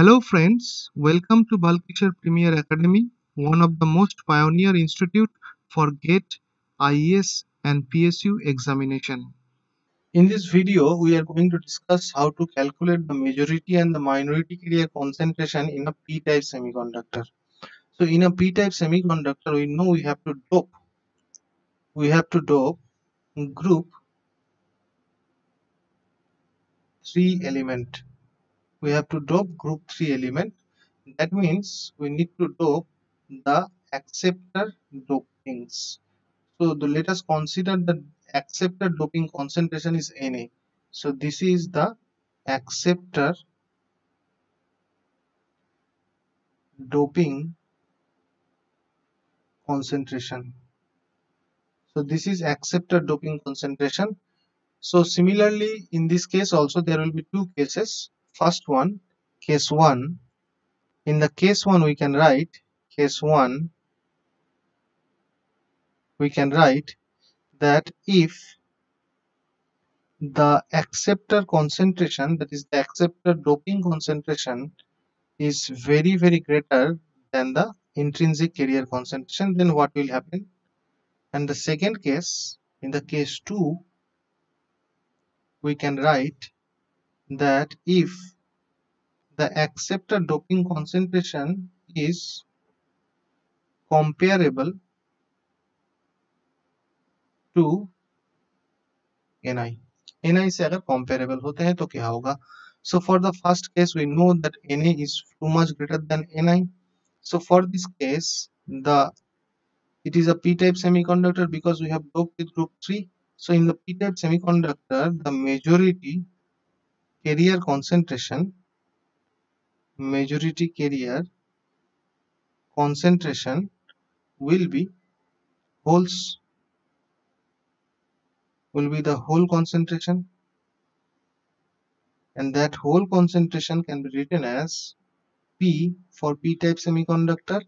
Hello friends, welcome to Balkishar Premier Academy, one of the most pioneer institute for GATE, IES and PSU examination. In this video, we are going to discuss how to calculate the majority and the minority carrier concentration in a p-type semiconductor. So in a p-type semiconductor, we know we have to dope group 3 element. We have to dope group 3 element. That means we need to dope the acceptor dopings. So let us consider the acceptor doping concentration is Na. So this is the acceptor doping concentration. So this is acceptor doping concentration. So similarly, in this case also there will be two cases. First one, case 1. In the case 1 we can write that if the acceptor concentration, that is the acceptor doping concentration, is very greater than the intrinsic carrier concentration, then what will happen? And the second case, in the case 2, we can write that if the acceptor doping concentration is comparable to Ni से अगर comparable होते हैं तो क्या होगा? So for the first case we know that Na is too much greater than Ni. So for this case it is a p-type semiconductor because we have doped with group 3. So in the p-type semiconductor the majority carrier concentration will be the whole concentration, and that whole concentration can be written as P for p-type semiconductor,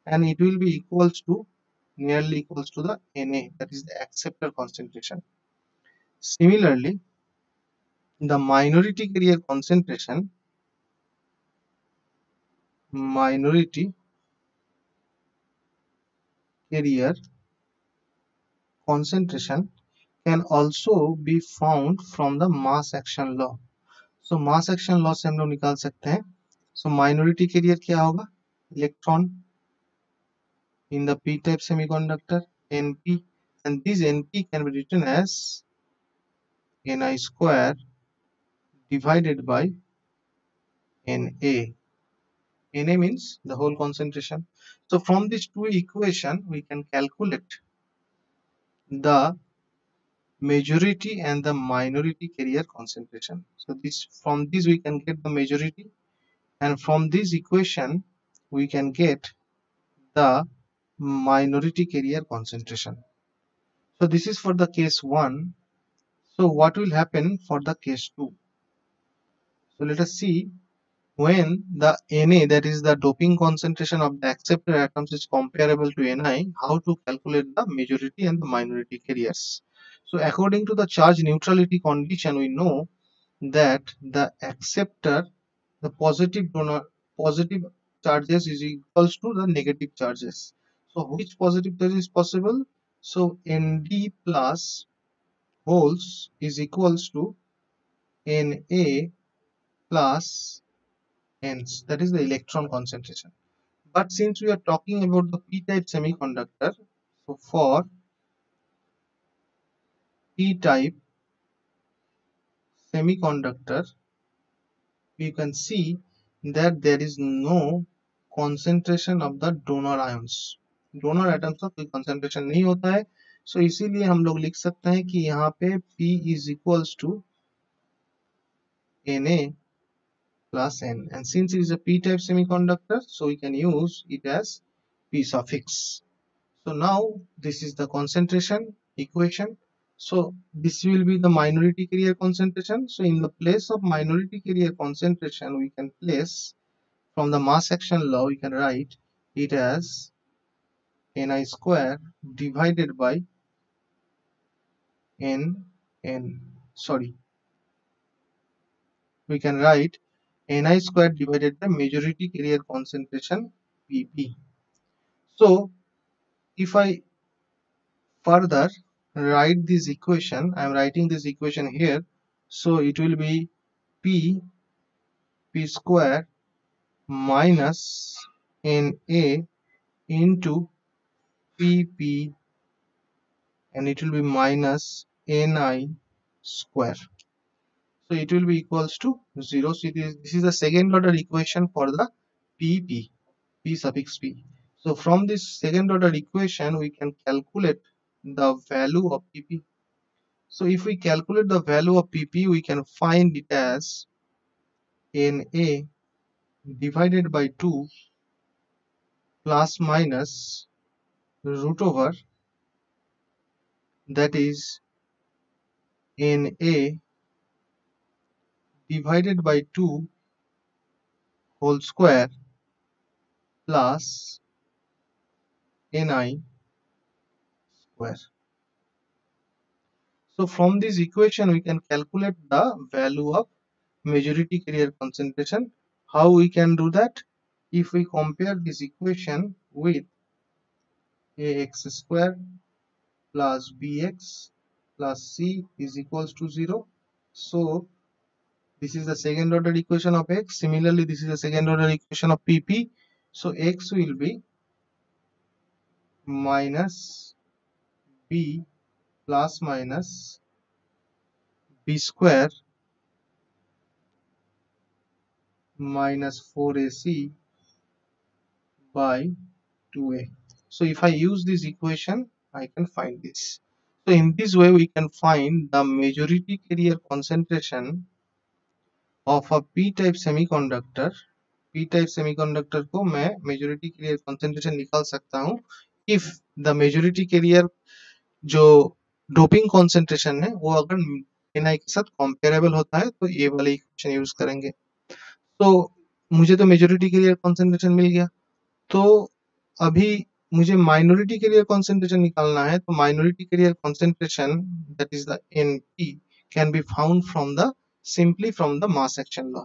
and it will be nearly equals to the Na, that is the acceptor concentration. Similarly, the minority carrier concentration can also be found from the mass action law. So mass action law से हम लोग निकाल सकते हैं. So minority carrier क्या होगा? Electron in the p-type semiconductor, Np, and this Np can be written as Ni square divided by Na. Na means the whole concentration. So from these two equations we can calculate the majority and the minority carrier concentration. So from this we can get the majority, and from this equation we can get the minority carrier concentration. So this is for the case 1. So what will happen for the case 2? So let us see, when the Na, that is the doping concentration of the acceptor atoms, is comparable to Ni, how to calculate the majority and the minority carriers. So according to the charge neutrality condition, we know that the acceptor, the positive charges is equals to the negative charges. So which positive charge is possible? So Nd plus holes is equals to Na plus Ns, that is the electron concentration. But since we are talking about the p-type semiconductor, so for p-type semiconductor you can see that there is no concentration of the donor ions. Donor atoms का कोई concentration नहीं होता है. So इसीलिए हम लोग लिख सकते हैं कि यहाँ पे P is equals to Na plus N, and since it is a p-type semiconductor, so we can use it as P suffix. So now this is the concentration equation. So this will be the minority carrier concentration. So in the place of minority carrier concentration, we can place, from the mass action law, we can write it as Ni square divided by we can write Ni square divided by majority carrier concentration Pp. So if I further write this equation, I am writing this equation here, so it will be P square minus Na into Pp, and it will be minus Ni square. So it will be equals to 0. So this is the second order equation for the Pp, P suffix P. So from this second order equation we can calculate the value of Pp. So if we calculate the value of Pp, we can find it as Na divided by 2 plus minus root over, that is Na divided by 2 whole square plus Ni square. So from this equation we can calculate the value of majority carrier concentration. How we can do that? If we compare this equation with Ax square plus Bx plus C is equals to 0. So this is the second order equation of X. Similarly, this is the second order equation of Pp. So X will be minus B plus minus B square minus 4AC by 2A. So if I use this equation, I can find this. So in this way we can find the majority carrier concentration of a p-type semiconductor. p-type semiconductor को मैं majority carrier concentration निकाल सकता हूँ if the majority carrier जो doping concentration है वो अगर Ni के साथ comparable होता है तो ये वाली equation यूज करेंगे. तो मुझे तो majority carrier concentration मिल गया, तो अभी मुझे माइनॉरिटी कैरियर कंसंट्रेशन निकालना है. तो minority carrier concentration that is the Np can be found from the simply from the mass action law.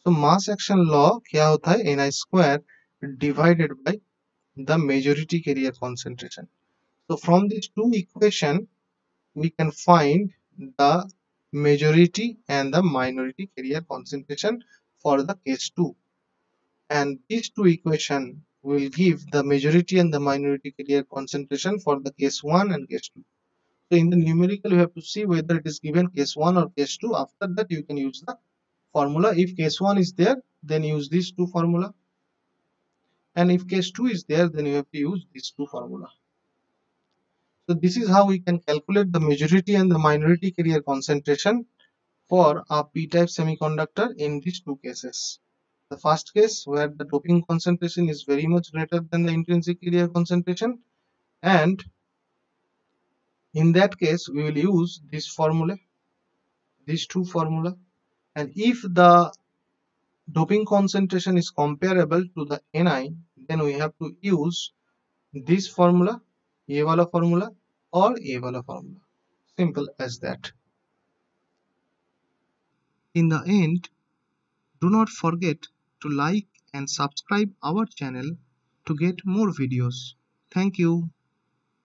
तो मास एक्शन लॉ क्या होता है? Ni square divided by the majority carrier concentration. So from these two equation we can find the majority and the minority carrier concentration for the case 2, and these two equation will give the majority and the minority carrier concentration for the case 1 and case 2. So in the numerical you have to see whether it is given case 1 or case 2. After that you can use the formula. If case 1 is there, then use these two formula, and if case 2 is there, then you have to use these two formula. So this is how we can calculate the majority and the minority carrier concentration for a p-type semiconductor in these two cases. The first case where the doping concentration is very much greater than the intrinsic carrier concentration, and in that case we will use this formula, these two formula. And if the doping concentration is comparable to the Ni, then we have to use this formula, ये वाला formula or ये वाला formula. Simple as that. In the end, do not forget to like and subscribe our channel to get more videos. Thank you.